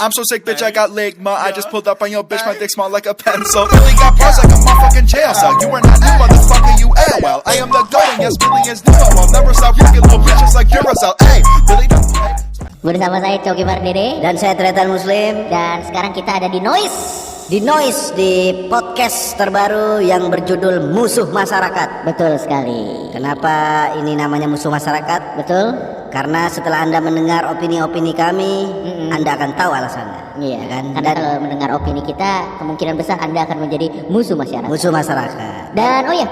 I'm so sick, bitch, I got ligma. I just pulled up on your bitch, my dick small like a pencil. Really got bars like a motherfucking jail cell. You are not new, motherfucker, you well. I am the goat, and yes, Billy is new. I'll never stop rocking little bitches like Duracell. Hey, Billy don't play. Bersama saya Coki Pardede dan saya Tretan Muslim. dan sekarang kita ada di Noise. Di Noise, di podcast terbaru yang berjudul Musuh Masyarakat. Betul sekali. Kenapa ini namanya Musuh Masyarakat? Betul. Karena setelah Anda mendengar opini-opini kami, Anda akan tahu alasannya. Iya ya kan? Karena Dan kalau mendengar opini kita, kemungkinan besar Anda akan menjadi musuh masyarakat. musuh masyarakat. Dan oh ya,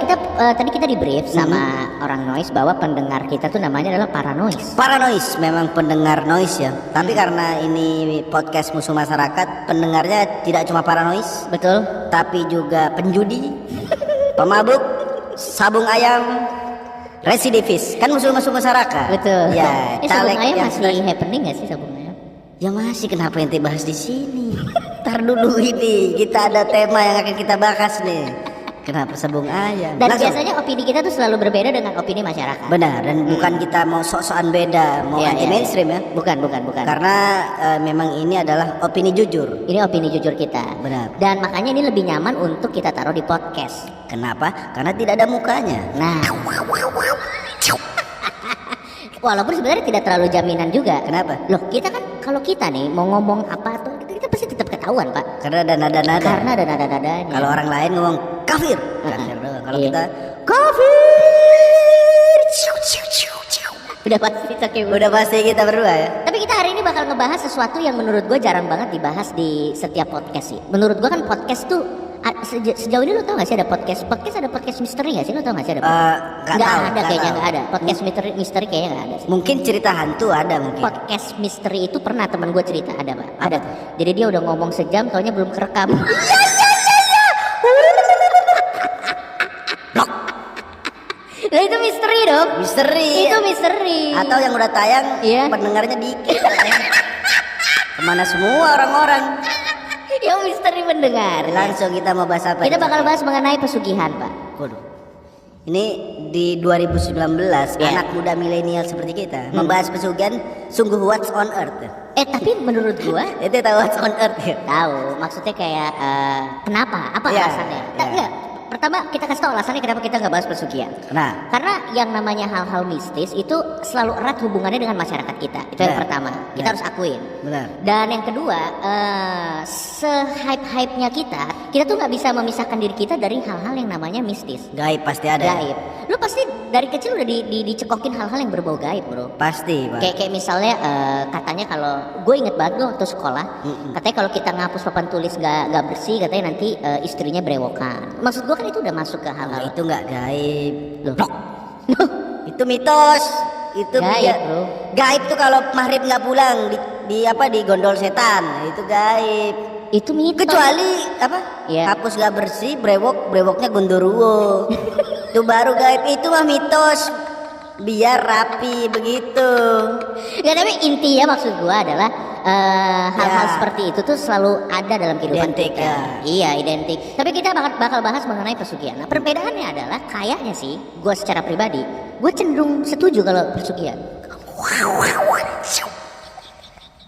tadi kita di brief sama orang Noise bahwa pendengar kita tuh namanya adalah para Noise. Para Noise memang pendengar Noise ya. Tapi karena ini podcast Musuh Masyarakat, pendengarnya tidak cuma para Noise, Betul. tapi juga penjudi, pemabuk, sabung ayam, residivis. Kan musuh-musuh masyarakat. Betul. Ya, Sabung caleg ayam yang masih happening nggak sih sabung ayam? ya masih, kenapa ente bahas di sini? Ntar dulu ini kita ada tema yang akan kita bahas nih. Kenapa sabung ayam? Dan Langsung. biasanya opini kita tuh selalu berbeda dengan opini masyarakat. Benar, dan bukan kita mau sok-sokan beda, mau Iya, anti iya, mainstream ya. Bukan. Karena memang ini adalah opini jujur. Ini opini jujur kita. Benar. Dan makanya ini lebih nyaman untuk kita taruh di podcast. Kenapa? Karena tidak ada mukanya. Nah, walaupun sebenarnya tidak terlalu jaminan juga. Kenapa? Loh, kita kan kalau kita nih mau ngomong apa tuh kita pasti tetap ketahuan, Pak. Karena ada nada-nada. Karena ada nada-nadanya. Kalau orang lain ngomong kafir, kafir doang. Kalau Iya. kita kafir. Udah pasti Coki. Udah pasti kita berdua ya. Tapi kita hari ini bakal ngebahas sesuatu yang menurut gue jarang banget dibahas di setiap podcast sih. Menurut gue kan podcast tuh sejauh ini lo tau gak sih ada podcast ada podcast misteri gak sih, lo tau gak sih ada Nggak tahu, ada nggak kayaknya tahu. nggak ada podcast misteri kayaknya nggak ada sih. Mungkin cerita hantu ada mungkin. Podcast misteri itu pernah teman gue cerita ada, Pak. Ada. Jadi dia udah ngomong sejam taunya belum kerekam. Lah itu misteri dong. Misteri. Itu misteri. Atau yang udah tayang, Iya. pendengarnya dikit. Kemana semua orang-orang? yang misteri mendengar. Langsung kita mau bahas apa? Kita ini? bakal bahas mengenai pesugihan, Pak. Waduh. Ini di 2019 Iya. anak muda milenial seperti kita membahas pesugihan sungguh what's on earth. Tapi menurut gua Itu tahu what's on earth ya? tahu, maksudnya kayak kenapa? Apa Iya, alasannya? iya. Enggak. Pertama kita kasih tahu alasannya kenapa kita nggak bahas pesugihan. Nah, Karena yang namanya hal-hal mistis itu selalu erat hubungannya dengan masyarakat kita. Itu yang Benar. pertama. Kita Benar. harus akuin. benar. Dan yang kedua, se-hype-hype-nya kita tuh nggak bisa memisahkan diri kita dari hal-hal yang namanya mistis. Gaib pasti ada. Gaib. Lu pasti dari kecil udah dicekokin hal-hal yang berbau gaib, bro. Pasti, Pak. Kayak misalnya katanya kalau gue inget banget gue waktu sekolah, katanya kalau kita ngapus papan tulis nggak bersih, katanya nanti istrinya berewokan. Maksud gue kan itu udah masuk ke Nah, hal-hal itu nggak gaib. Loh. Itu mitos. Itu Gaib, dia- bro. Gaib tuh kalau maghrib nggak pulang di gondol setan. Nah, itu gaib. Itu mitos. Kecuali apa? Iya. Hapus gak bersih, brewoknya gondoruo. Itu baru gaib, itu mah mitos. Biar rapi begitu. Nggak, tapi intinya maksud gue adalah hal-hal Ya. seperti itu tuh selalu ada dalam kehidupan Identik, kita. ya. Iya, identik. Tapi kita bakal bahas mengenai pesugihan. Nah, perbedaannya adalah kayaknya sih, gue secara pribadi, gue cenderung setuju kalau pesugihan.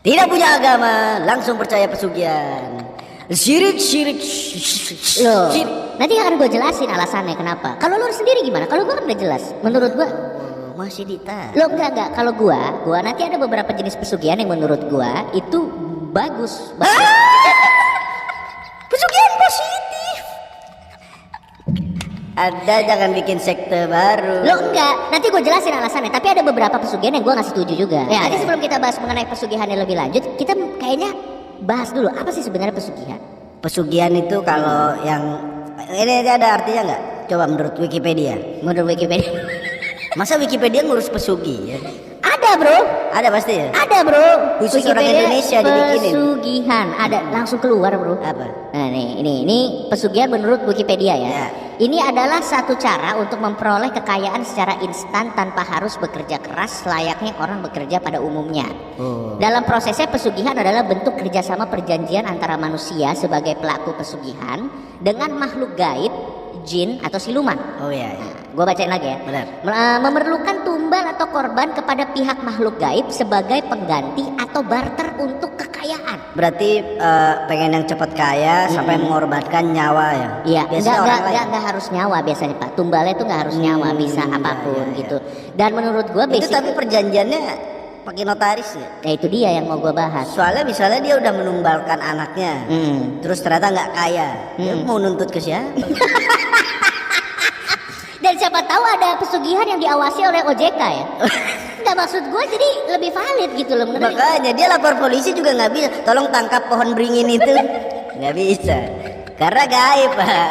Tidak punya agama, langsung percaya pesugihan. Syirik. Loh, Syirik. nanti akan gue jelasin alasannya kenapa. Kalau lu sendiri gimana? Kalau gue kan udah jelas. Menurut gue, Masih dita. lo enggak. Kalau gue nanti ada beberapa jenis pesugihan yang menurut gue itu bagus. Pesugihan positif. Ada, jangan bikin sekte baru. Lo enggak, nanti gue jelasin alasannya. Tapi ada beberapa pesugihan yang gue nggak setuju juga. Ya, Oke. jadi sebelum kita bahas mengenai pesugihan yang lebih lanjut, kita kayaknya bahas dulu apa sih sebenarnya pesugihan. Pesugihan itu kalau yang ini ada artinya nggak? Coba menurut Wikipedia. Menurut Wikipedia, Masa Wikipedia ngurus pesugihan? ada bro, Ada pasti ya. ada bro. Khusus orang Indonesia dibikinin. Pesugihan ada langsung keluar bro. Apa? Nah ini pesugihan menurut Wikipedia ya. Ya. Ini adalah satu cara untuk memperoleh kekayaan secara instan tanpa harus bekerja keras layaknya orang bekerja pada umumnya. Oh. Dalam prosesnya pesugihan adalah bentuk kerjasama perjanjian antara manusia sebagai pelaku pesugihan dengan makhluk gaib jin atau siluman. Oh iya, iya. Gue bacain lagi ya. Benar. Memerlukan tumbal atau korban kepada pihak makhluk gaib sebagai pengganti atau barter untuk kekayaan. Berarti pengen yang cepat kaya sampai mengorbankan nyawa ya. Iya, Biasanya orang lain. enggak harus nyawa biasanya Pak. Tumbalnya itu enggak harus nyawa, bisa apapun iya. gitu. Dan menurut gue Itu tapi perjanjiannya pakai notaris ya. ya itu dia yang mau gue bahas. Soalnya misalnya dia udah menumbalkan anaknya, terus ternyata nggak kaya, dia mau nuntut ke siapa? Dan siapa tahu ada pesugihan yang diawasi oleh OJK ya. Nggak, maksud gue jadi lebih valid gitu loh menurut. Makanya dia lapor polisi juga nggak bisa. Tolong tangkap pohon beringin itu, nggak bisa, karena gaib Pak.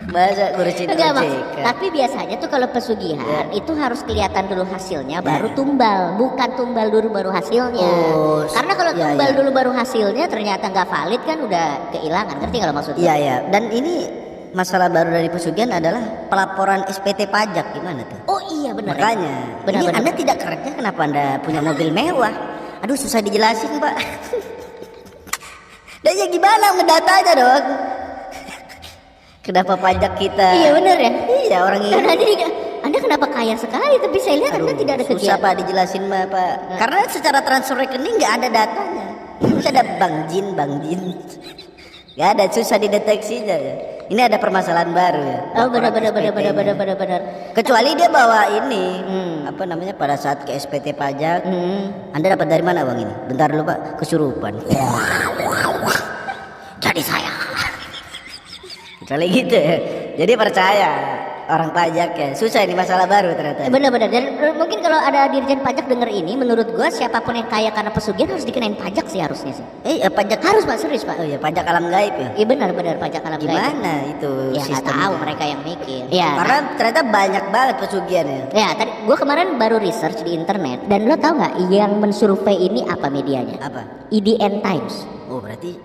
Masa ngurusin Enggak, OJK. tapi biasanya tuh kalau pesugihan itu harus kelihatan dulu hasilnya baru tumbal, bukan tumbal dulu baru hasilnya. Oh, Karena kalau iya, tumbal iya. dulu baru hasilnya ternyata nggak valid kan udah kehilangan. Ngerti kalau maksudnya? Iya ya. Dan ini masalah baru dari pesugihan adalah pelaporan SPT pajak, gimana tuh? Oh iya benar. Makanya, Benar, ini benar. Anda tidak kerja, kenapa Anda punya mobil mewah? Aduh, susah dijelasin Pak. Dan ya gimana ngedatanya dong? Kenapa pajak kita? Iya benar ya. Iya orang ini. Dan anda kenapa kaya sekali? Tapi saya lihat Anda tidak ada Susah kegiatan. Pak dijelasin Pak. Karena secara transfer rekening nggak ada datanya. Terus ada Bang Jin. Nggak ada, susah dideteksinya ya. Ini ada permasalahan baru ya. Oh benar. Kecuali dia bawa ini, apa namanya, pada saat ke SPT pajak. Anda dapat dari mana Bang ini? Bentar dulu Pak, kesurupan. Jadi saya. Kecuali gitu ya. Jadi percaya orang pajak ya. Susah ini masalah baru ternyata. Benar. Dan mungkin kalau ada dirjen pajak denger ini, menurut gua siapapun yang kaya karena pesugihan harus dikenain pajak sih harusnya sih. Pajak Harus Pak, serius Pak. Oh iya, pajak alam gaib ya. Iya benar pajak alam gaib. Gimana itu Ya nggak sistemnya? tahu mereka yang mikir. Ya. Karena ternyata banyak banget pesugihan ya. Ya tadi gue kemarin baru research di internet dan lo tau nggak yang mensurvei ini apa medianya? Apa? IDN Times. Oh berarti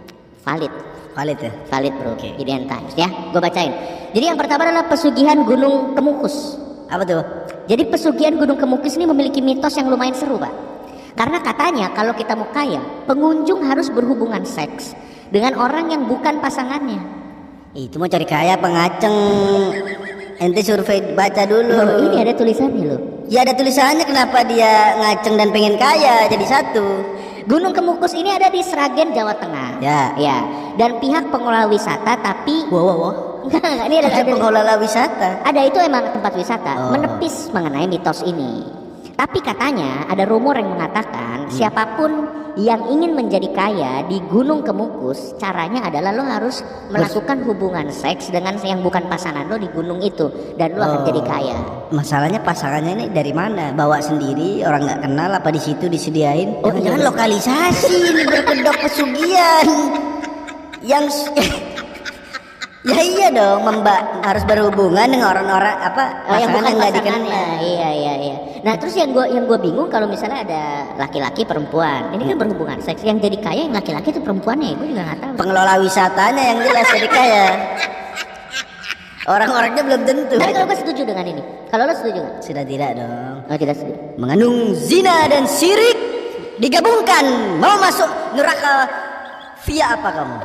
Valid ya. Valid bro. Oke. IDN Times ya. Gue bacain. Jadi yang pertama adalah pesugihan Gunung Kemukus. Apa tuh? Jadi pesugihan Gunung Kemukus ini memiliki mitos yang lumayan seru Pak. Karena katanya kalau kita mau kaya, pengunjung harus berhubungan seks dengan orang yang bukan pasangannya. Itu mau cari kaya pengaceng. Ente survei baca dulu. Oh, ini ada tulisannya loh. Ya ada tulisannya, kenapa dia ngaceng dan pengen kaya jadi satu. Gunung Kemukus ini ada di Sragen, Jawa Tengah. Ya. Dan pihak pengelola wisata tapi Wow. Enggak, ini Ada pengelola wisata. ada itu emang tempat wisata Oh. menepis mengenai mitos ini. Tapi katanya ada rumor yang mengatakan siapapun yang ingin menjadi kaya di Gunung Kemukus, caranya adalah lo harus melakukan hubungan seks dengan yang bukan pasangan lo di gunung itu dan lo akan jadi kaya. Masalahnya pasangannya ini dari mana? Bawa sendiri, orang nggak kenal, apa di situ disediain? Oh, Jangan iya. lokalisasi ini berkedok pesugihan. Yang ya iya dong, harus berhubungan dengan orang-orang apa Oh, yang pasangan bukan yang nggak pasangannya. dikenal. Iya. Nah terus yang gue bingung kalau misalnya ada laki-laki perempuan, ini kan berhubungan seks, yang jadi kaya yang laki-laki itu perempuannya, gue juga nggak tahu. Pengelola wisatanya yang jelas jadi kaya. Orang-orangnya belum tentu. Tapi kalau gue setuju dengan ini, kalau lo setuju nggak? Sudah tidak dong. Oh tidak setuju. Mengandung zina dan syirik digabungkan, mau masuk neraka via apa kamu?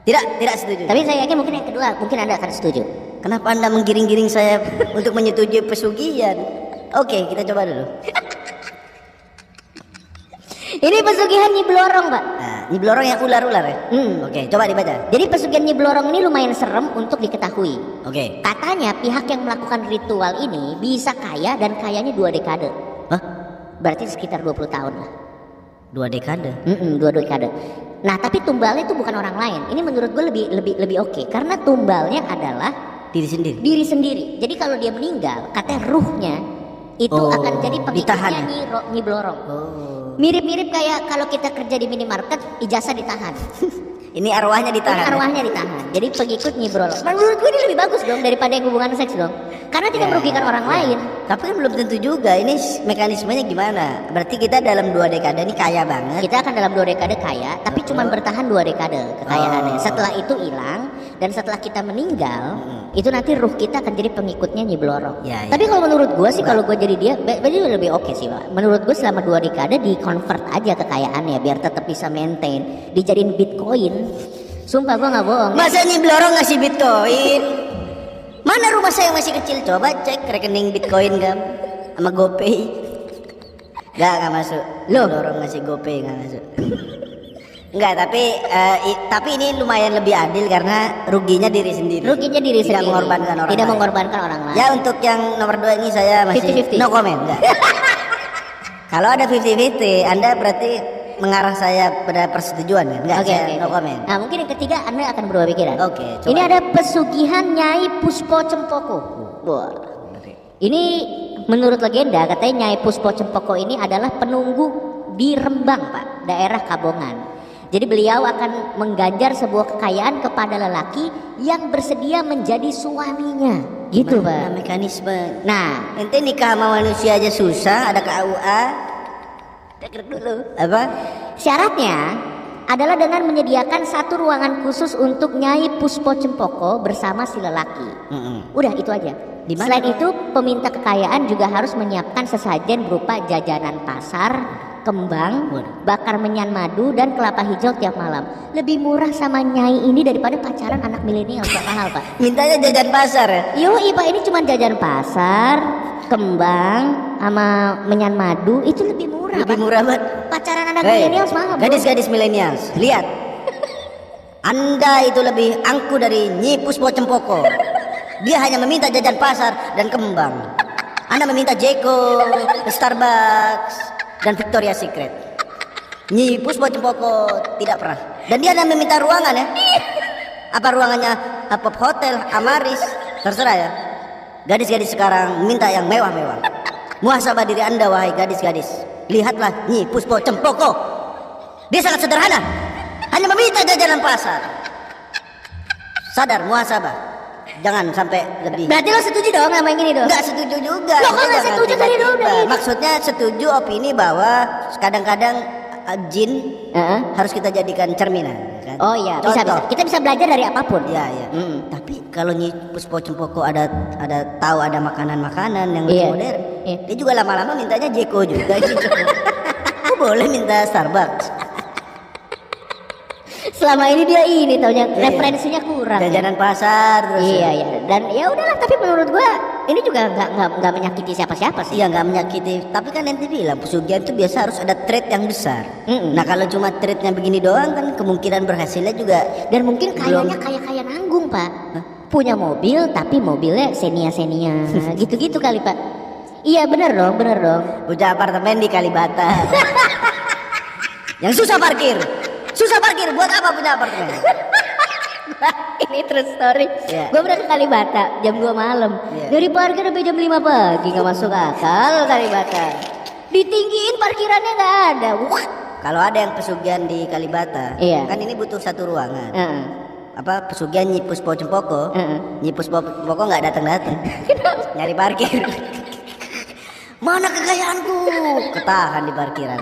Tidak setuju. Tapi saya yakin mungkin yang kedua, mungkin anda akan setuju. Kenapa Anda menggiring-giring saya untuk menyetujui pesugihan? Oke, kita coba dulu. Ini pesugihan Nyi Blorong, Pak. Nah, ini belorong yang ular-ular ya? Oke, coba dibaca. Jadi pesugihan Nyi Blorong ini lumayan serem untuk diketahui. Oke. Katanya pihak yang melakukan ritual ini bisa kaya dan kayanya 2 dekade. Hah? Berarti sekitar 20 tahun lah. 2 dekade? 2 dekade. Nah, tapi tumbalnya itu bukan orang lain. Ini menurut gue lebih oke karena tumbalnya adalah Diri sendiri? diri sendiri. Jadi kalau dia meninggal, katanya ruhnya itu Oh, akan jadi ditahan pengikutnya ya? Nyi Blorong. Oh. Mirip-mirip kayak kalau kita kerja di minimarket, ijazah ditahan. Ini arwahnya Ini ditahan? arwahnya ditahan. Jadi pengikut Nyi Blorong. Menurut gue ini lebih bagus dong daripada yang hubungan seks dong. Karena tidak merugikan orang lain. Tapi kan belum tentu juga. Ini mekanismenya gimana? Berarti kita dalam 2 dekade ini kaya banget. Kita akan dalam 2 dekade kaya, tapi cuma bertahan 2 dekade kekayaannya. Setelah itu hilang dan setelah kita meninggal, itu nanti ruh kita akan jadi pengikutnya Nyi Blorong. Ya, ya. Tapi kalau menurut gue sih, kalau gue jadi dia, berarti lebih oke sih, Pak. Menurut gue selama 2 dekade di convert aja kekayaannya biar tetap bisa maintain, dijadiin Bitcoin. Sumpah gua nggak bohong. Masa Nyi Blorong ngasih Bitcoin? Mana rumah saya yang masih kecil? Coba cek rekening Bitcoin gam sama GoPay. Nggak masuk. Nyi Blorong ngasih GoPay nggak masuk. Enggak, tapi ini lumayan lebih adil karena ruginya diri sendiri. Ruginya diri Tidak sendiri. mengorbankan orang Tidak lain. mengorbankan orang lain. Ya untuk yang nomor 2 ini saya masih 50-50. no comment. Enggak. Kalau ada 50-50, Anda berarti mengarah saya pada persetujuan kan? Enggak, Oke, saya oke, no oke. comment. Nah, mungkin yang ketiga Anda akan berubah pikiran. Oke, coba. Ini ada pesugihan Nyai Puspo Cempoko. Wah. Ini menurut legenda katanya Nyai Puspo Cempoko ini adalah penunggu di Rembang, Pak, daerah Kabongan. Jadi beliau akan mengganjar sebuah kekayaan kepada lelaki yang bersedia menjadi suaminya. Gitu, Gimana Pak. mekanisme? Nah, Ente nikah sama manusia aja susah, ada KUA. dengar dulu. Apa? Syaratnya adalah dengan menyediakan satu ruangan khusus untuk Nyai Puspo Cempoko bersama si lelaki. Udah itu aja. Di mana, Selain Pak? itu, peminta kekayaan juga harus menyiapkan sesajen berupa jajanan pasar, kembang, Waduh. bakar menyan madu, dan kelapa hijau tiap malam. Lebih murah sama Nyai ini daripada pacaran anak milenial. Gak mahal, Pak. Mintanya jajan pasar ya? Yoi, Pak, ini cuma jajan pasar, kembang, sama menyan madu. Itu lebih murah, Lebih Pak. murah banget. Pacaran anak Hei, milenial mahal, bro. gadis-gadis milenials, lihat. Anda itu lebih angku dari Nyi Puspo Cempoko. Dia hanya meminta jajan pasar dan kembang. Anda meminta Jeko, Starbucks, dan Victoria's Secret. Nyi Puspo Cempoko tidak pernah. Dan dia hanya meminta ruangan ya. Apa ruangannya? Pop Hotel, Amaris, terserah ya. Gadis-gadis sekarang minta yang mewah-mewah. Muhasabah diri Anda wahai gadis-gadis. Lihatlah Nyi Puspo Cempoko. Dia sangat sederhana. Hanya meminta jajanan pasar. Sadar muhasabah. Jangan sampai lebih. Berarti lo setuju dong sama yang ini dong? Enggak setuju juga. Loh, kok Dia nggak jangan setuju tadi tiba-tiba. dong dari- Maksudnya setuju opini bahwa kadang-kadang jin Heeh. harus kita jadikan cerminan kan? Oh iya, bisa, Contoh. bisa. Kita bisa belajar dari apapun. Iya, iya. Tapi kalau Nyi Puspo Cempoko ada tahu ada makanan-makanan yang lebih Iya. modern. Iya. Dia juga lama-lama mintanya Jeko juga gitu. Kok boleh minta Starbucks? Selama ini dia ini taunya Iya. referensinya kurang. ya. Jajanan pasar terus. Iya, iya. Dan ya udahlah, tapi menurut gua ini juga nggak menyakiti siapa-siapa sih. Iya nggak menyakiti, tapi kan nanti bilang pesugihan itu biasa harus ada trade yang besar. Nah kalau cuma trade-nya begini doang kan kemungkinan berhasilnya juga. Dan mungkin kayaknya kayak nanggung, Pak. Punya mobil tapi mobilnya senia-senia. Gitu-gitu kali, Pak. Iya, bener dong. Punya apartemen di Kalibata. Yang susah parkir buat apa punya apartemen? Ini true story. Iya. Gue pernah ke Kalibata jam 2 malam. Iya. Dari parkir sampai jam 5 pagi nggak masuk akal Kalibata. Ditinggiin parkirannya nggak ada. Wah. Kalau ada yang pesugihan di Kalibata, Iya. kan ini butuh satu ruangan. Heeh. Apa pesugihan Nyi Puspo Cempoko? Nyi Puspo Cempoko nggak datang-datang. Nyari parkir. Mana kekayaanku? Ketahan di parkiran.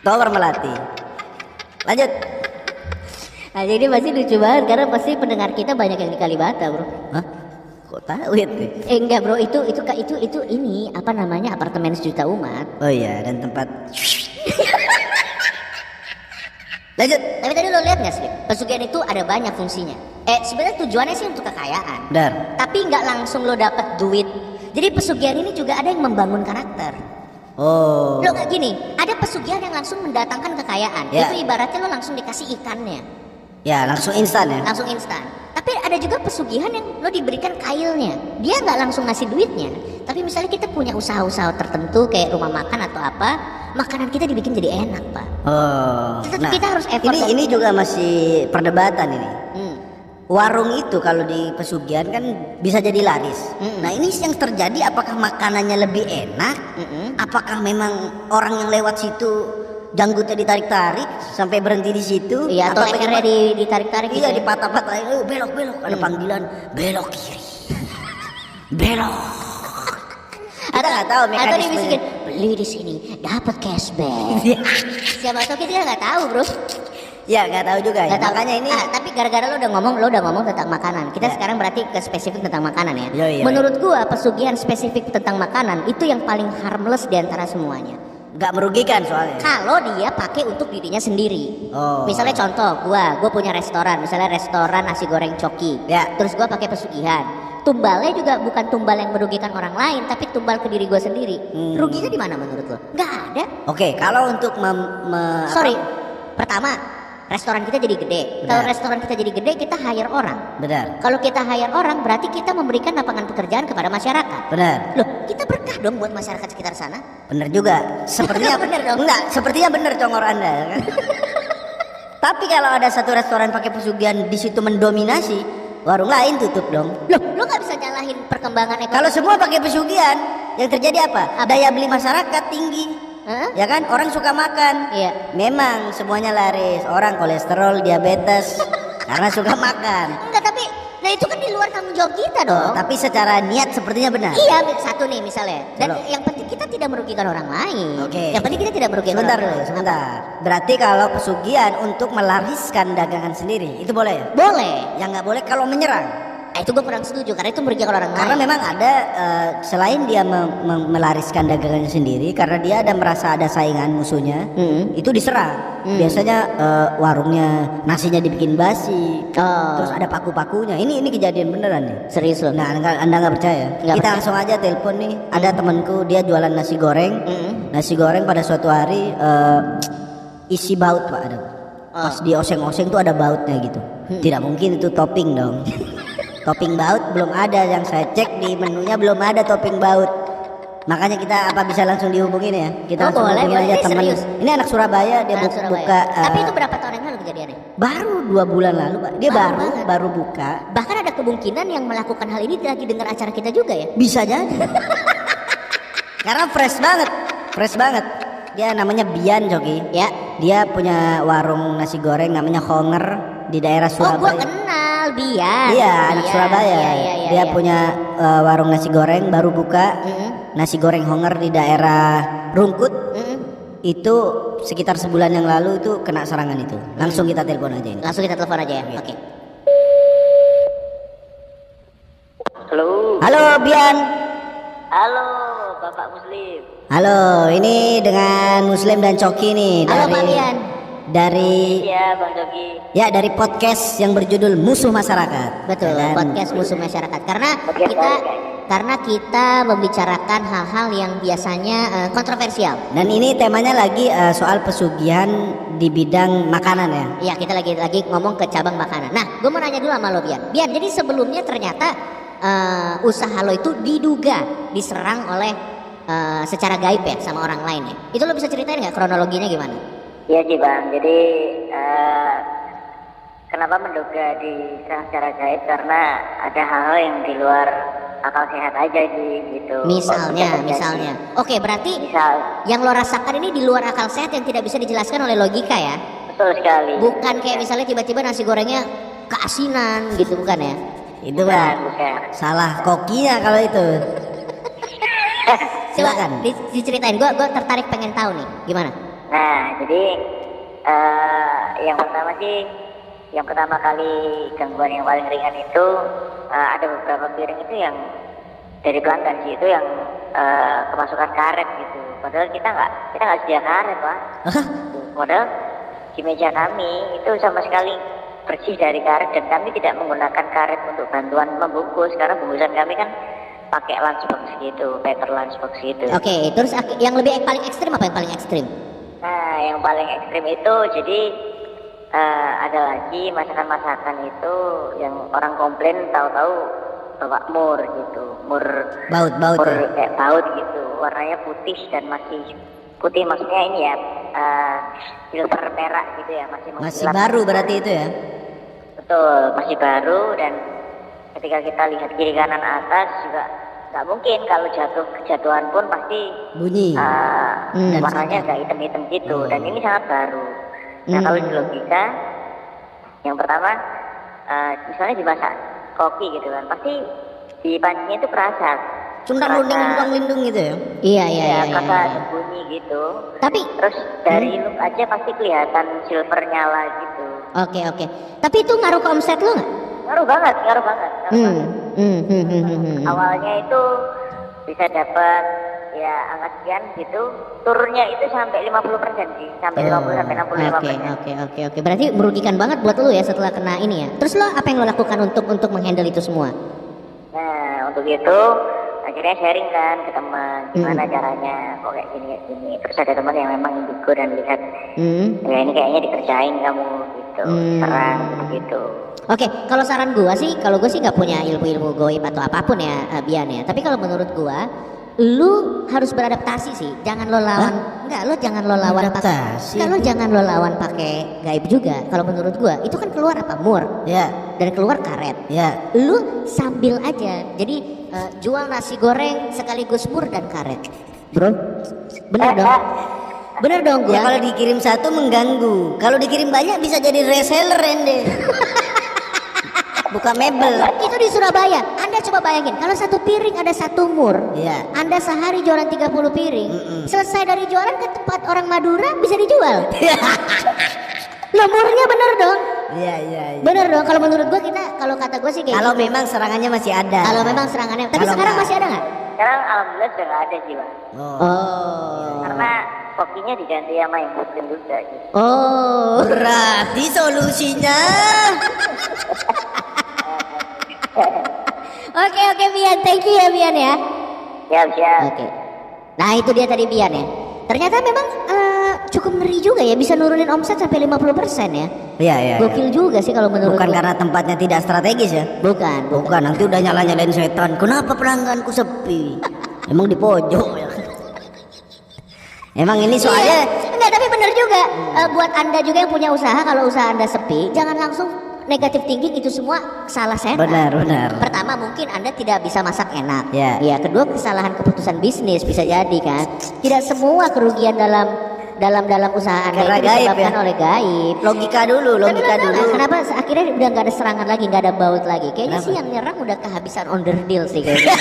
Tower Melati. Lanjut. Nah, jadi pasti lucu banget karena pasti pendengar kita banyak yang di Kalibata, bro. Hah? Kok tahu ya? Enggak, bro, itu ini apa namanya, apartemen sejuta umat. Oh iya, dan tempat. Lanjut. Tapi tadi lo lihat nggak sih, pesugihan itu ada banyak fungsinya. Sebenarnya tujuannya sih untuk kekayaan. Dar. Tapi nggak langsung lo dapat duit. Jadi pesugihan ini juga ada yang membangun karakter. Oh. Lo nggak gini, ada pesugihan yang langsung mendatangkan kekayaan. Ya. Itu ibaratnya lo langsung dikasih ikannya, Ya, langsung instan ya. langsung instan. Tapi ada juga pesugihan yang lo diberikan kailnya. Dia nggak langsung ngasih duitnya. Tapi misalnya kita punya usaha-usaha tertentu kayak rumah makan atau apa, makanan kita dibikin jadi enak, Pak. Oh. Tetap kita harus effort. Ini juga masih perdebatan ini. Hmm. Warung itu kalau di pesugihan kan bisa jadi laris. Nah ini yang terjadi apakah makanannya lebih enak? Apakah memang orang yang lewat situ janggutnya ditarik-tarik sampai berhenti di situ? Iya, atau bagaimana? lehernya ditarik-tarik gitu. Iya ya. dipatah-patahin, belok-belok. Ada panggilan belok kiri, belok. Kita nggak tahu Atau mekanismenya. dibisikin beli di sini dapat cashback. Siapa tahu kita nggak tahu, bro. Ya nggak tahu juga ya. Nggak tahu. Makanya ini Tapi gara-gara lo udah ngomong tentang makanan. Kita sekarang berarti ke spesifik tentang makanan ya. Iya. Menurut gua pesugihan spesifik tentang makanan itu yang paling harmless di antara semuanya. Nggak merugikan soalnya. Kalau dia pakai untuk dirinya sendiri. Oh. Misalnya contoh, gue punya restoran, misalnya restoran nasi goreng coki. Ya. Terus gue pakai pesugihan. Tumbalnya juga bukan tumbal yang merugikan orang lain, tapi tumbal ke diri gue sendiri. Ruginya di mana menurut lo? Nggak ada. Oke, kalau untuk Sorry, pertama restoran kita jadi gede. Kalau Benar. restoran kita jadi gede, kita hire orang. Benar. Kalau kita hire orang, berarti kita memberikan lapangan pekerjaan kepada masyarakat. Benar. Loh, kita berkah dong buat masyarakat sekitar sana. Benar juga. Sepertinya Benar dong. Enggak, sepertinya benar congor Anda ya kan. Tapi kalau ada satu restoran pakai pesugihan di situ mendominasi, warung lain tutup dong. Loh, lo nggak bisa nyalahin perkembangan ekonomi. Kalau semua pakai pesugihan, yang terjadi apa? Daya beli masyarakat tinggi. Hah? Ya kan, orang suka makan. Iya. Memang semuanya laris. Orang kolesterol, diabetes karena suka makan. Enggak, tapi nah itu kan di luar tanggung jawab kita dong. Tapi secara niat sepertinya benar. Iya, satu nih misalnya. Dan Kalau- yang penting kita tidak merugikan orang lain. Oke. Yang penting kita tidak merugikan Sebentar orang dulu, lain. sebentar. Berarti kalau pesugihan untuk melariskan dagangan sendiri, itu boleh ya? Boleh. Yang nggak boleh kalau menyerang. Nah, itu gue kurang setuju karena itu merugikan orang Karena lain. memang ada selain dia melariskan dagangannya sendiri, karena dia ada merasa ada saingan musuhnya, itu diserang. Biasanya warungnya nasinya dibikin basi, Oh. terus ada paku-pakunya. Ini kejadian beneran nih. Serius lo? Nah, anda nggak percaya? Nggak Kita percaya. langsung aja telepon nih. Ada temanku dia jualan nasi goreng. Nasi goreng pada suatu hari isi baut pak ada. Pas di oseng-oseng tuh ada bautnya gitu. Tidak mungkin itu topping dong. Topping baut belum ada, yang saya cek di menunya belum ada topping baut. Makanya kita apa bisa langsung dihubungin ya? Kita langsung boleh, hubungin boleh. aja Ini teman. serius. Ini anak Surabaya dia Anak Surabaya. buka. Tapi itu berapa tahun yang lalu kejadiannya? Baru 2 bulan lalu pak. Dia Baru banget. baru buka. Bahkan ada kemungkinan yang melakukan hal ini lagi dengar acara kita juga ya. Bisa jadi. Karena fresh banget, fresh banget. Dia namanya Bian Joki. Ya. Dia punya warung nasi goreng namanya Honger di daerah Oh, gue Surabaya. kenal Bian. Iya, anak Bian. Surabaya. Iya. Dia punya warung nasi goreng baru buka. Nasi goreng Honger di daerah Rungkut. Itu sekitar sebulan yang lalu itu kena serangan itu. Langsung kita telepon aja ini. Langsung kita telepon aja ya. Oke. Halo. Halo Bian. Halo, Bapak Muslim. Halo, ini dengan Muslim dan Coki nih Halo Pak Bian. dari Iya, Bang Jogi. ya dari podcast yang berjudul Musuh Masyarakat. Betul, Ya kan? podcast musuh masyarakat. Karena Podcast kita saya. membicarakan hal-hal yang biasanya kontroversial. Dan ini temanya lagi soal pesugihan di bidang makanan ya. Iya, kita lagi ngomong ke cabang makanan. Nah, gue mau nanya dulu sama lo Bian. Bian, jadi sebelumnya ternyata usaha lo itu diduga diserang oleh secara gaib ya sama orang lain ya. Itu lo bisa ceritain nggak kronologinya gimana? Iya sih Bang, jadi kenapa menduga diserang secara gaib? Karena ada hal-hal yang di luar akal sehat aja sih gitu. Misalnya. Oke, berarti Misal, yang lo rasakan ini di luar akal sehat yang tidak bisa dijelaskan oleh logika ya? betul sekali. Bukan kayak misalnya tiba-tiba nasi gorengnya keasinan gitu, bukan ya? Itu Bukan, Bang. bukan. Salah kokinya kalau itu. Silakan. Coba diceritain, gue tertarik pengen tahu nih, gimana? Nah, jadi yang pertama kali gangguan yang paling ringan itu ada beberapa piring itu yang dari pelanggan sih itu yang kemasukan karet gitu. Padahal kita nggak sedia karet Pak. Padahal di meja kami itu sama sekali bersih dari karet dan kami tidak menggunakan karet untuk bantuan membungkus karena bungkusan kami kan pakai lunchbox gitu, paper lunchbox gitu. Oke, terus yang paling ekstrim apa yang paling ekstrim? Nah, yang paling ekstrim itu jadi ada lagi masakan-masakan itu yang orang komplain tahu-tahu bawa mur gitu, mur Baut ya. kayak baut gitu, warnanya putih dan masih putih maksudnya ini ya silver perak gitu ya, masih Masih mengkilap. baru berarti itu ya. Betul, masih baru dan ketika kita lihat kiri kanan atas juga nggak mungkin kalau kejatuhan pun pasti Bunyi. dan warnanya agak hitam-hitam gitu dan ini sangat baru. Nah kalau di logika yang pertama misalnya dimasak kopi gitu kan pasti di pancinya itu kerasa Lindung gitu ya. Iya. kerasa bunyi gitu. Tapi Terus dari look aja pasti kelihatan silver nyala gitu. oke. Tapi itu ngaruh ke omset lo nggak? Ngaruh banget, ngaruh banget. Hmm. Awalnya itu bisa dapat ya angka sekian gitu, turunnya itu sampai 50% sih, sampai 50 sampai 65%. Oke. Berarti merugikan banget buat lu ya setelah kena ini ya. Terus lo apa yang lo lakukan untuk menghandle itu semua? Nah, untuk itu akhirnya sharing kan ke teman gimana caranya kok kayak gini. Terus ada teman yang memang indigo dan lihat ya ini kayaknya dikerjain kamu gitu, terang gitu. Oke, kalau saran gua sih, kalau gua sih nggak punya ilmu goib atau apapun ya, Bian ya. Tapi kalau menurut gua, lu harus beradaptasi sih. Jangan lo lawan, jangan lo lawan pakai, jangan lo lawan pakai gaib juga. Kalau menurut gua, itu kan keluar apa mur, Ya, dan keluar karet. ya. Lu sambil aja. Jadi jual nasi goreng sekaligus mur dan karet, bro. Bener dong Ya gua. kalau dikirim satu mengganggu. Kalau dikirim banyak bisa jadi reseller Ende. Buka mebel. Itu di Surabaya. Anda coba bayangin, kalau satu piring ada satu mur, Iya. Anda sehari jualan 30 piring, selesai dari jualan ke tempat orang Madura bisa dijual. Loh, murnya bener dong. Iya. Bener dong. Kalau menurut gua kalau kata gua sih kayak Kalau gitu. memang serangannya masih ada. Kalau memang serangannya. Tapi Kalau sekarang nggak- masih ada nggak? Sekarang alhamdulillah sudah nggak ada sih, Pak. Oh. Karena kopinya diganti sama yang muslim juga gitu. Oh. Berarti solusinya Oke Bian, thank you ya Bian ya. Siap. Oke. Nah itu dia tadi Bian ya. Ternyata memang cukup ngeri juga ya, bisa nurunin omset sampai 50% ya. Iya. Gokil juga sih kalau menurut Bukan gua. karena tempatnya tidak strategis ya. Bukan. Nanti udah nyalain setan. Kenapa pelangganku sepi? Emang di pojok ya. Emang ini soalnya Enggak, tapi bener juga. Buat Anda juga yang punya usaha, kalau usaha Anda sepi, jangan langsung negatif thinking itu semua salah setan. benar. Pertama mungkin Anda tidak bisa masak enak. Ya. Ya, kedua kesalahan keputusan bisnis bisa jadi kan. Tidak semua kerugian dalam usaha Anda Karena itu gaib disebabkan ya. oleh gaib. Logika dulu. Kenapa akhirnya udah nggak ada serangan lagi, nggak ada baut lagi? Kayaknya sih yang nyerang udah kehabisan onderdil sih kayaknya.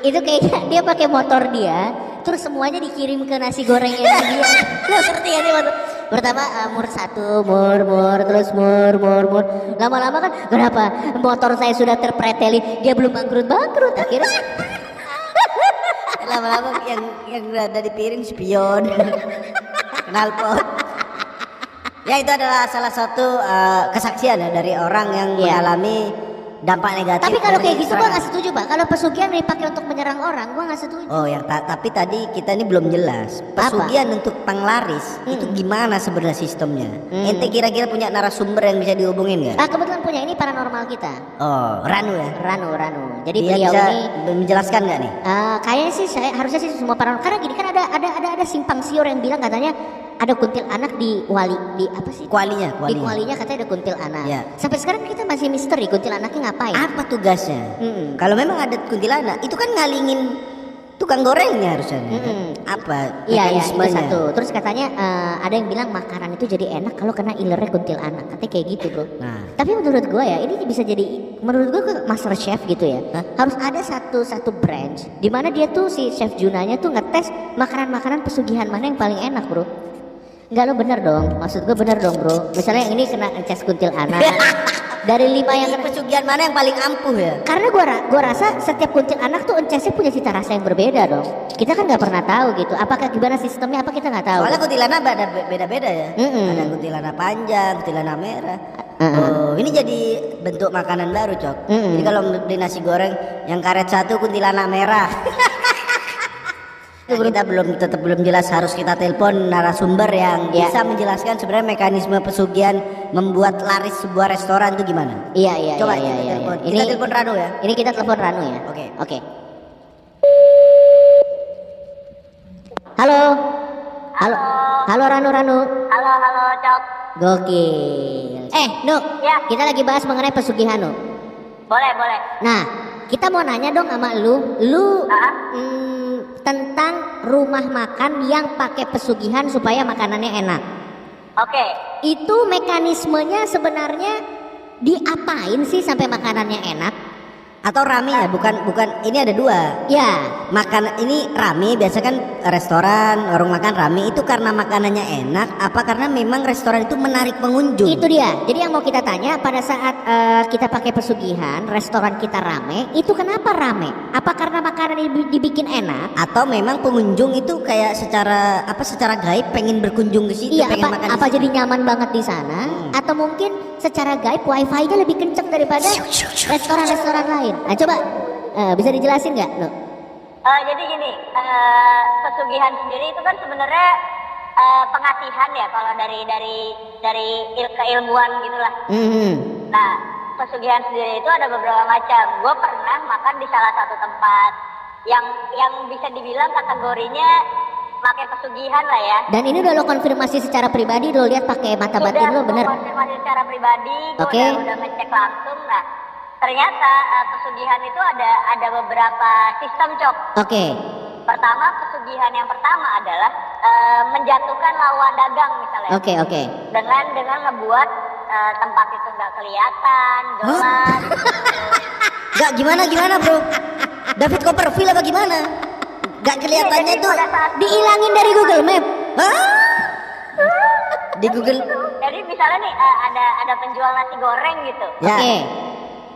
Itu kayaknya dia pakai motor dia, terus semuanya dikirim ke nasi gorengnya dia. Lo seperti ya nih motor. Pertama mur satu, mur, terus mur. Lama-lama kan, kenapa motor saya sudah terpreteli, dia belum bangkrut. Akhirnya Lama-lama yang ada di piring spion. Knalpot. Ya itu adalah salah satu kesaksian ya dari orang yang Iya. mengalami dampak negatif. tapi kalau dari kayak gitu gua serangan. nggak setuju Pak. Kalau pesugihan dipakai untuk menyerang orang, gua nggak setuju. Oh ya, tapi tadi kita ini belum jelas. Pesugihan untuk penglaris itu gimana sebenarnya sistemnya? Ente kira-kira punya narasumber yang bisa dihubungin nggak? Kebetulan punya ini paranormal kita, Oh, Ranu ya. Ranu. Jadi Dia beliau bisa ini menjelaskan nggak nih? kayaknya sih harusnya sih semua paranormal. Karena gini kan ada simpang siur yang bilang katanya ada kuntilanak di apa sih? Kualinya. Di kualinya katanya ada kuntilanak. Ya. Sampai sekarang kita masih misteri kuntilanaknya ngapain? Apa tugasnya? Kalau memang ada kuntilanak, itu kan ngalingin tukang gorengnya harusnya. Apa Iya itu mekanismenya? satu. Terus katanya ada yang bilang makanan itu jadi enak kalau kena ilernya kuntilanak. Katanya kayak gitu bro. Nah. Tapi menurut gua ya ini bisa jadi, menurut gua ke master chef gitu ya. Harus ada satu branch di mana dia tuh si chef Junanya tuh ngetes makanan pesugihan mana yang paling enak bro. Enggak, lo bener dong. Maksud gue bener dong bro. Misalnya yang ini kena ences kuntilanak. Dari 5 yang Ini kena, pesugihan mana yang paling ampuh ya? karena gua rasa setiap kuntilanak tuh encesnya punya cita rasa yang berbeda dong. Kita kan nggak pernah tahu gitu. Apakah gimana sistemnya? Apa kita nggak tahu? Soalnya kuntilanak beda-beda ya. Ada kuntilanak panjang, kuntilanak merah. Oh, ini jadi bentuk makanan baru, Cok. Jadi kalau di nasi goreng yang karet satu kuntilanak merah. Nah, kita tetap belum jelas, harus kita telepon narasumber yang Ya. bisa menjelaskan sebenarnya mekanisme pesugihan membuat laris sebuah restoran itu gimana. Iya. Coba iya, kita iya, telepon. iya. Kita telepon Ranu ya. Ini kita telepon Ranu ya. Oke. Halo Ranu. Halo, Cok. Gokil. Nu, Ya. kita lagi bahas mengenai pesugihan Nu. Boleh. Nah, kita mau nanya dong sama lu tentang rumah makan yang pakai pesugihan supaya makanannya enak. Oke. Itu mekanismenya sebenarnya diapain sih sampai makanannya enak? Atau rame ya, bukan ini ada dua. Ya, Makan ini rame, biasa kan restoran, warung makan rame itu karena makanannya enak apa karena memang restoran itu menarik pengunjung? itu dia. Jadi yang mau kita tanya, pada saat kita pakai pesugihan, restoran kita rame, itu kenapa rame? Apa karena makanan dibikin enak? Atau memang pengunjung itu kayak secara gaib pengen berkunjung ke situ, Iya, pengen apa, makan di apa situ? jadi nyaman banget di sana? Atau mungkin secara gaib wifi-nya lebih kenceng daripada restoran-restoran lain? Nah coba bisa dijelasin nggak lo? Jadi gini, pesugihan sendiri itu kan sebenarnya pengasihan ya kalau dari keilmuan gitulah. Nah, pesugihan sendiri itu ada beberapa macam. Gue pernah makan di salah satu tempat yang bisa dibilang kategorinya pakai pesugihan lah ya. Dan ini udah lo konfirmasi secara pribadi, lo lihat pakai mata batin lo, bener? Konfirmasi secara pribadi, gue Oke. udah ngecek langsung. Nah, ternyata pesugihan itu ada beberapa sistem, Cok. Oke. Pertama, pesugihan yang pertama adalah menjatuhkan lawan dagang misalnya. Oke. Dengan ngebuat tempat itu nggak kelihatan, gelap. Gak gimana bro? David Copperfield apa gimana? Gak kelihatannya Jadi tuh. pada saat Diilangin dari Google Map. Hah? Di Google. jadi misalnya nih ada penjual nasi goreng gitu. Ya. Oke.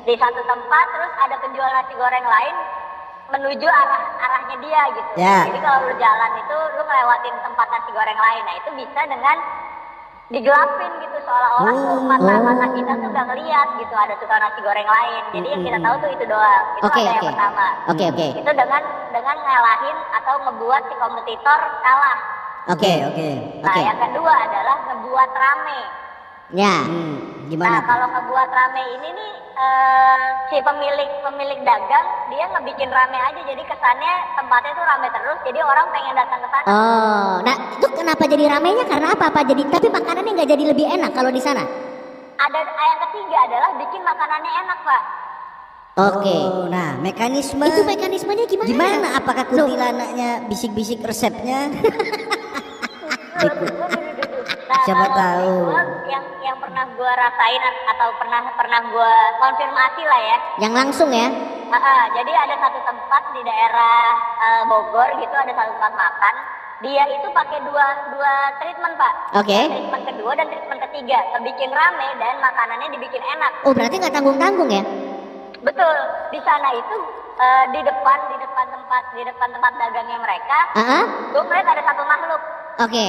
Di satu tempat terus ada penjual nasi goreng lain menuju arahnya dia gitu. Ya. Jadi kalau lu jalan itu lu ngelewatin tempat nasi goreng lain. Nah, itu bisa dengan digelapin gitu seolah-olah tuh mata kita tuh gak ngeliat gitu ada tukang nasi goreng lain. Jadi yang kita tahu tuh itu doang. Itu Oke, ada yang oke. pertama. Oke. Itu dengan ngalahin atau ngebuat si kompetitor kalah. Oke. Nah, yang kedua adalah ngebuat rame. Ya. Gimana? Nah, kalau ngebuat rame ini nih si pemilik dagang dia ngebikin rame aja, jadi kesannya tempatnya tuh rame terus, jadi orang pengen datang ke sana. Oh, nah itu kenapa jadi ramenya? Karena apa jadi? Tapi makanannya nggak jadi lebih enak kalau di sana. Ada yang ketiga adalah bikin makanannya enak, Pak. Oke. Oh, nah mekanisme. Itu mekanismenya gimana? Gimana? Apakah kuntilanaknya bisik-bisik resepnya? Nah, Siapa kalau tahu. gua, yang pernah gua rasain atau pernah gua konfirmasi lah ya. Yang langsung ya? Jadi ada satu tempat di daerah Bogor gitu, ada satu tempat makan. Dia itu pakai dua treatment, Pak. Oke. Treatment kedua dan treatment ketiga, bikin rame dan makanannya dibikin enak. Oh berarti nggak tanggung-tanggung ya? Betul. Di sana itu di depan tempat dagangnya mereka, gue ngeliat ada satu makhluk. Oke.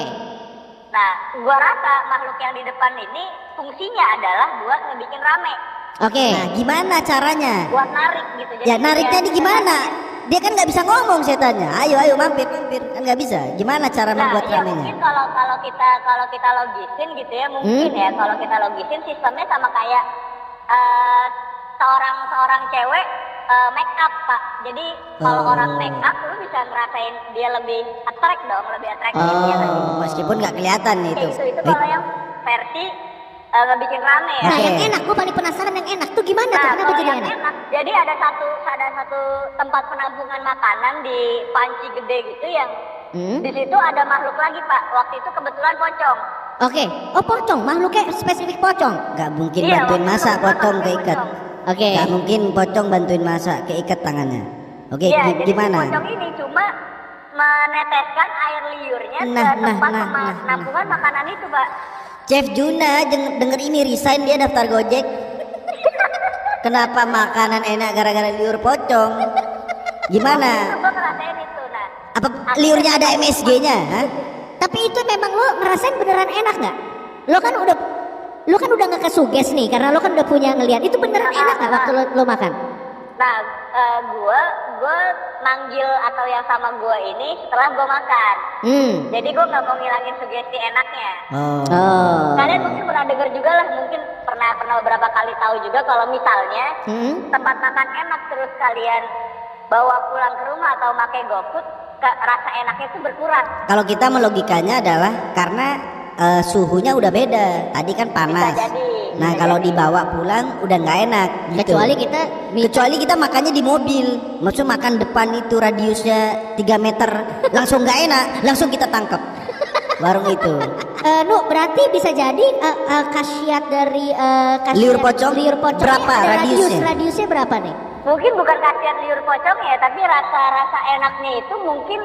Nah, gua rasa makhluk yang di depan ini fungsinya adalah buat ngebikin rame, Oke. Nah, gimana caranya? buat narik gitu. Jadi Ya nariknya dia- di gimana? Dia kan nggak bisa ngomong setannya. Ayo mampir kan nggak bisa. Gimana cara Nah, membuat ya ramenya? mungkin kalau kita logisin gitu ya, mungkin ya kalau kita logisin sistemnya sama kayak seorang cewek make up, Pak. Jadi kalau Oh. orang make up lu bisa ngerasain dia lebih attract dong, lebih atraktif ya kan? Oh, meskipun nggak kelihatan itu. Itu kalau yang versi ngebikin rame ya. Nah Oke. yang enak, gue paling penasaran yang enak tuh gimana tuh? Nah, Kenapa kalau jadi yang enak? enak, jadi ada satu tempat penampungan makanan di panci gede gitu yang di situ ada makhluk lagi, Pak. Waktu itu kebetulan pocong. Oke. Oh pocong, makhluknya spesifik pocong. Nggak mungkin Iya, bantuin waktu masak itu potong makhluknya keikat. pocong. Oke. Nggak mungkin pocong bantuin masak keikat tangannya. Oke, Iya, jadi si gimana? pocong ini cuma meneteskan air liurnya Nah, ke tempat nah. penampungan makanan itu, Pak. Chef Juna denger ini resign dia daftar Gojek. Kenapa makanan enak gara-gara liur pocong? Gimana? Gue ngerasain itu. Nah, Apa liurnya ada MSG-nya? Hah? Tapi itu memang lo ngerasain beneran enak nggak? Lo kan udah nggak kesuges nih karena lo kan udah punya ngelihat. Itu beneran enak nggak waktu lo makan? nah gue manggil atau yang sama gue ini setelah gue makan. Jadi gue nggak mau ngilangin sugesti enaknya. Oh. Kalian mungkin pernah dengar juga lah, mungkin pernah beberapa kali tahu juga kalau misalnya tempat makan enak terus kalian bawa pulang ke rumah atau pakai GoFood, rasa enaknya itu berkurang. Kalau kita melogikanya adalah karena suhunya udah beda. Tadi kan panas. Bisa jadi. Nah, kalau dibawa pulang udah nggak enak. Gitu. Kecuali kita makannya di mobil. Maksudnya makan depan itu radiusnya 3 meter, langsung nggak enak, langsung kita tangkap. warung itu. Nu berarti bisa jadi khasiat dari khasiat Liur pocong berapa radiusnya? Radiusnya berapa nih? Mungkin bukan khasiat liur pocong ya, tapi rasa enaknya itu mungkin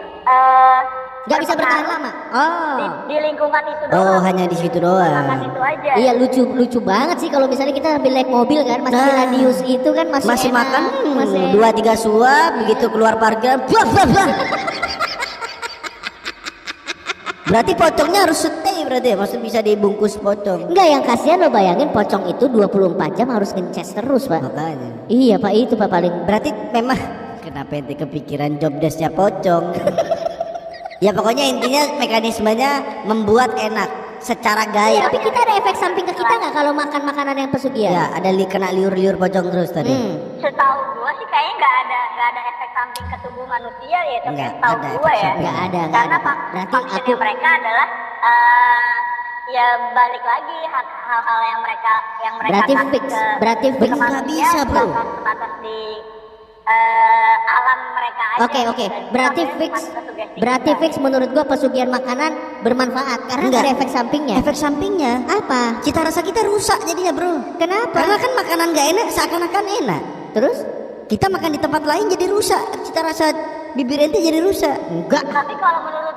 Nggak bisa bertahan lama. di lingkungan itu Oh, doang. hanya di situ Makan doang. itu aja. Iya, lucu banget sih kalau misalnya kita ambil naik mobil kan, masih Nah, radius itu kan masih enak, makan masih 2-3 suap, begitu keluar parkiran, blah blah blah. Berarti pocongnya harus stay berarti ya, maksud bisa dibungkus pocong. Enggak, yang kasihan lo bayangin pocong itu 24 jam harus ngeces terus, Pak. Makanya. Iya, Pak, itu Pak paling. Berarti memang kenapa ente kepikiran job desknya pocong? Ya pokoknya intinya mekanismenya membuat enak secara gaya. Tapi kita ada efek samping ke kita nggak kalau makan makanan yang pesugihan? Ya ada kena liur-liur pocong terus tadi. Setahu gua sih kayaknya nggak ada efek samping ke tubuh manusia ya, tapi Nggak setahu ada gua efek ya. samping. Nggak ada. Karena Pak. Berarti fungsinya mereka adalah ya balik lagi hal-hal yang mereka Berarti kasih fix. ke Berarti fix. ke manusia, Nggak bisa, bro. bukan sebatas di alam mereka aja. Oke. Dan Berarti sampai fix. masuk ke sugesti Berarti kita. fix menurut gua pesugihan makanan bermanfaat karena nggak ada efek sampingnya. Efek sampingnya Apa? cita rasa kita rusak jadinya bro. Kenapa? Karena kan makanan gak enak seakan-akan enak. Terus? Kita makan di tempat lain jadi rusak. Cita rasa bibir ente jadi rusak. Enggak. Tapi kalau menurut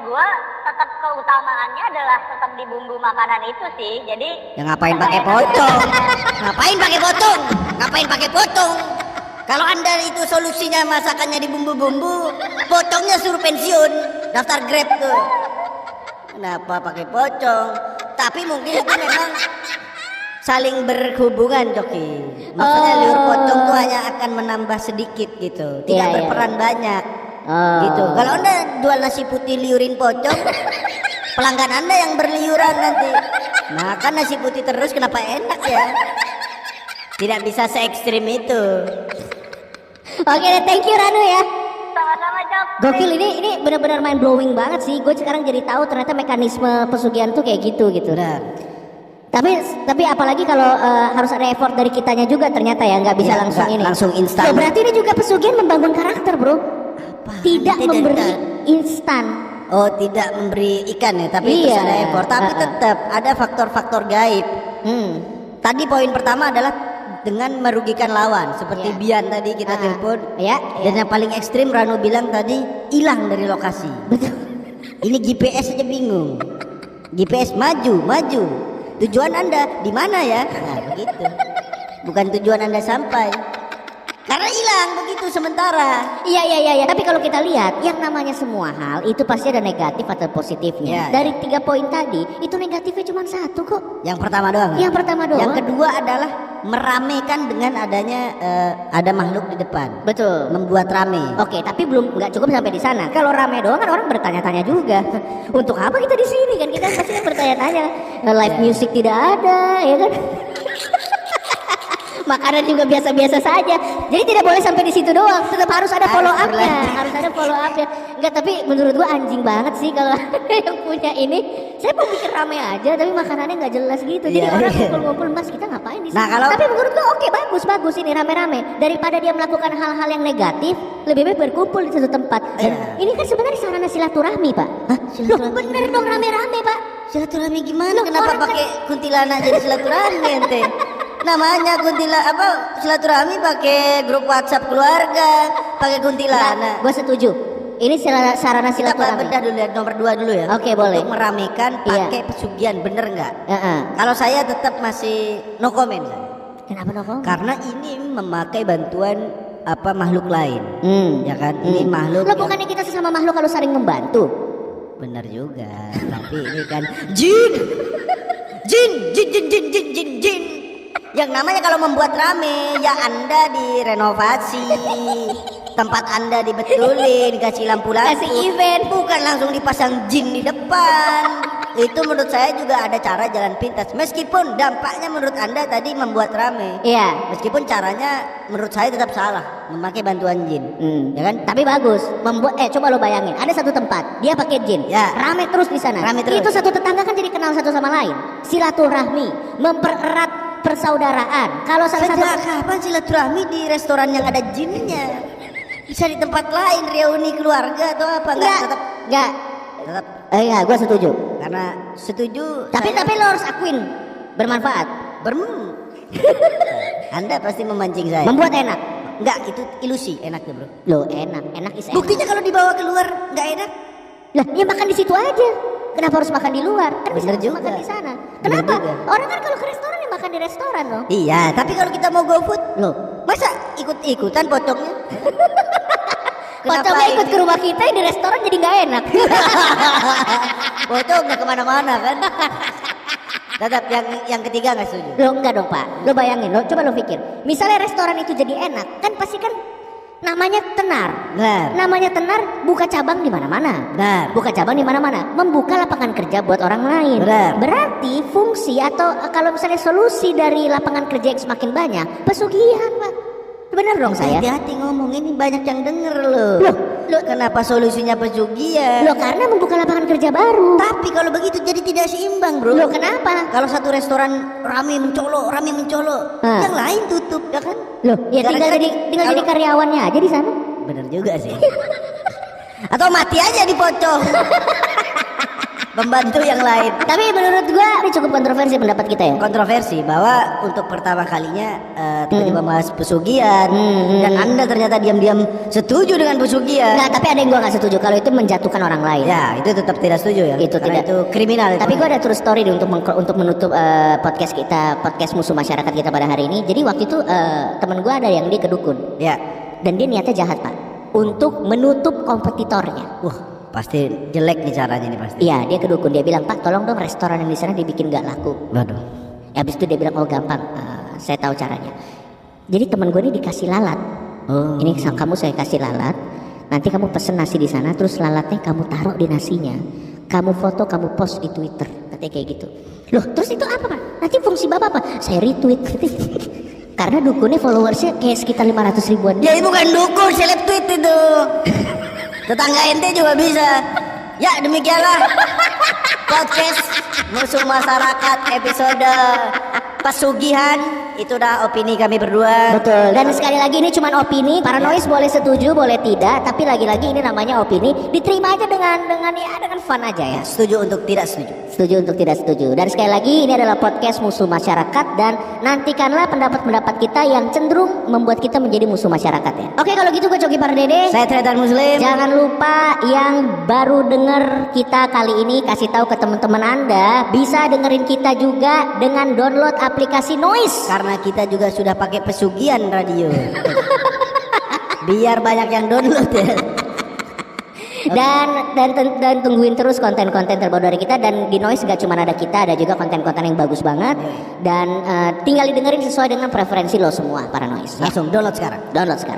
gua tetap keutamaannya adalah tetap di bumbu makanan itu sih. Jadi Ya ngapain pakai pocong? Ngapain pakai potong? Ngapain pakai potong? Kalau anda itu solusinya masakannya di bumbu-bumbu, potongnya suruh pensiun, daftar Grab tuh. Kenapa pakai pocong? Tapi mungkin itu memang saling berhubungan, Coki. Maksudnya liur pocong tuh hanya akan menambah sedikit gitu, tidak Iya, iya. berperan banyak. Oh. Gitu. Kalau anda jual nasi putih liurin pocong, pelanggan anda yang berliuran nanti. Makan nasi putih terus kenapa enak ya? Tidak bisa se ekstrim itu. Oke deh, thank you Ranu ya. sama-sama Cok. Gokil, ini benar-benar mind blowing banget sih. Gue sekarang jadi tahu ternyata mekanisme pesugihan tuh kayak gitu. Benar. Tapi apalagi kalau harus ada effort dari kitanya juga ternyata ya, nggak bisa Ya, langsung nggak ini. langsung instan. Ya, berarti ini juga pesugihan membangun karakter, bro. Tidak Tidak memberi ada. instan. Oh, tidak memberi ikan ya, tapi terus Iya. ada effort. Tapi tetap ada faktor-faktor gaib. Tadi poin pertama adalah dengan merugikan lawan, seperti Iya. Bian tadi kita telepon. Ya, Dan yang paling ekstrim Rano bilang tadi hilang dari lokasi. betul. Ini GPS aja bingung. GPS maju. Tujuan Anda di mana ya? Nah, begitu. Bukan tujuan Anda sampai. Karena hilang begitu sementara. Iya. Tapi kalau kita lihat, yang namanya semua hal itu pasti ada negatif atau Ya, positifnya. Dari 3 poin tadi, itu negatifnya cuma 1 kok. Yang pertama doang. Yang pertama doang. Yang kedua adalah meramaikan dengan adanya ada makhluk di depan. Betul. Membuat rame. Oke, tapi nggak cukup sampai di sana. Kalau rame doang kan orang bertanya-tanya juga. Untuk apa kita di sini kan? Kita pasti kan bertanya-tanya. Live music tidak ada, ya kan? Makanan juga biasa-biasa saja. Jadi tidak boleh sampai di situ doang. Tetap harus ada follow up-nya. Harus ada follow up-nya. Enggak, tapi menurut gua anjing banget sih kalau yang punya ini. Saya mau bikin rame aja, tapi makanannya nggak jelas gitu. Jadi Iya. orang ngumpul-ngumpul, Mas kita ngapain di sini? Nah, kalau- Tapi menurut gua oke, bagus ini rame-rame. Daripada dia melakukan hal-hal yang negatif, lebih baik berkumpul di satu tempat. Dan Iya. ini kan sebenarnya sarana silaturahmi, Pak. Hah? Loh, bener dong rame-rame, Pak. Silaturahmi gimana? Kenapa orang pakai kuntilanak jadi silaturahmi ente? Namanya silaturahmi pakai grup WhatsApp keluarga, pakai kuntilanak. Gue setuju. Ini sarana Kita silaturahmi. bedah dulu ya, nomor 2 dulu ya. Oke, boleh. Untuk meramaikan Iya. pakai pesugihan, bener nggak? Heeh. Kalau saya tetap masih no comment. Kenapa dong? Karena ini memakai bantuan makhluk lain. Ya kan? Ini makhluk Lo yang- bukannya kita sesama makhluk kalau saling membantu? benar juga. Tapi ini kan jin. Jin. Yang namanya kalau membuat rame, ya Anda direnovasi, tempat Anda dibetulin, kasih lampu-lampu, Kasih event. bukan langsung dipasang jin di depan. Itu menurut saya juga ada cara jalan pintas. Meskipun dampaknya menurut Anda tadi membuat rame, Iya. meskipun caranya menurut saya tetap salah, memakai bantuan jin, ya kan? Tapi bagus. Coba lo bayangin, ada satu tempat dia pakai jin, Ya. rame terus di sana. Rame terus. Itu satu tetangga kan jadi kenal satu sama lain. Silaturahmi, mempererat persaudaraan. Kalau salah satu Sejak kapan silaturahmi di restoran yang ada jinnya? Bisa di tempat lain reuni keluarga atau apa? enggak, Tetap enggak. tetap Ya, gue setuju. Karena setuju. Tapi lo harus akuin bermanfaat, Anda pasti memancing saya. membuat enak. Enggak, itu ilusi enaknya bro. Lo enak is enak. Buktinya kalau dibawa keluar nggak enak. Lah, ya makan di situ aja. Kenapa harus makan di luar? Kan bisa Bener juga. makan di sana. Bener Kenapa? juga. Orang kan kalau ke restoran ya makan di restoran loh. Iya, tapi kalau kita mau GoFood, Loh, masa ikut-ikutan pocongnya? pocongnya ikut ke rumah kita di restoran jadi nggak enak. Pocong nggak kemana-mana kan? Tetap yang ketiga nggak setuju. Lo enggak dong Pak. Lo bayangin, coba lo pikir. Misalnya restoran itu jadi enak, kan pasti kan namanya tenar. Benar. Namanya tenar, buka cabang di mana-mana. Benar. Buka cabang di mana-mana, membuka lapangan kerja buat orang lain. Benar. Berarti fungsi atau kalau misalnya solusi dari lapangan kerja yang semakin banyak, pesugihan Pak. Bener dong saya. Hati-hati ngomong, ini banyak yang denger loh. Loh, Kenapa solusinya pesugihan? Lo karena membuka lapangan kerja baru. Tapi kalau begitu jadi tidak seimbang bro. Lo kenapa? Kalau satu restoran rame mencolok, yang lain tutup ya kan? Loh, ya tinggal Gara-gara jadi kalau- karyawannya aja di sana. Bener juga sih. Atau mati aja di pocong. Membantu yang lain. Tapi menurut gua ini cukup kontroversi pendapat kita ya. Kontroversi bahwa untuk pertama kalinya tiba-tiba bahas pesugihan dan Anda ternyata diam-diam setuju dengan pesugihan. Nah, tapi ada yang gua nggak setuju kalau itu menjatuhkan orang lain. Ya, itu tetap tidak setuju ya. Itu Karena tidak. itu kriminal. Tapi gua ada true story nih untuk menutup podcast kita, podcast musuh masyarakat kita pada hari ini. Jadi waktu itu temen gua ada yang dia ke dukun Ya. dan dia niatnya jahat Pak untuk menutup kompetitornya. Wah, pasti jelek nih caranya nih pasti. Iya, dia ke dukun, dia bilang Pak tolong dong restoran yang di sana dibikin gak laku. Waduh. Habis itu dia bilang oh gampang, saya tahu caranya. Jadi temen gue ini dikasih lalat. Oh. Ini kamu saya kasih lalat. Nanti kamu pesen nasi di sana, terus lalatnya kamu taruh di nasinya. Kamu foto, kamu post di Twitter, katanya kayak gitu. Loh, terus itu apa Pak? Nanti fungsi Bapak apa? Saya retweet. Karena dukunnya followersnya kayak sekitar 500 ribuan. Ya itu bukan dukun, seleb tweet itu. Tetangga ente juga bisa. Ya demikianlah podcast musuh masyarakat episode pesugihan. Itu udah opini kami berdua. Betul. Dan sekali lagi ini cuma opini. Paranoid boleh setuju, boleh tidak. Tapi lagi-lagi ini namanya opini. Diterima aja dengan fun aja ya. Setuju untuk tidak setuju. Setuju untuk tidak setuju. Dan sekali lagi ini adalah podcast musuh masyarakat. Dan nantikanlah pendapat-pendapat kita yang cenderung membuat kita menjadi musuh masyarakat ya. Oke kalau gitu gue Coki Pardede. Saya Tretan Muslim. Jangan lupa yang baru denger kita kali ini kasih tahu ke teman-teman Anda bisa dengerin kita juga dengan download aplikasi Noise. Karena kita juga sudah pakai pesugihan radio. Biar banyak yang download ya. Dan tungguin terus konten-konten terbaru dari kita. Dan di Noise gak cuma ada kita, ada juga konten-konten yang bagus banget. Dan tinggal didengerin sesuai dengan preferensi lo semua para Noise. Langsung download sekarang. Download sekarang.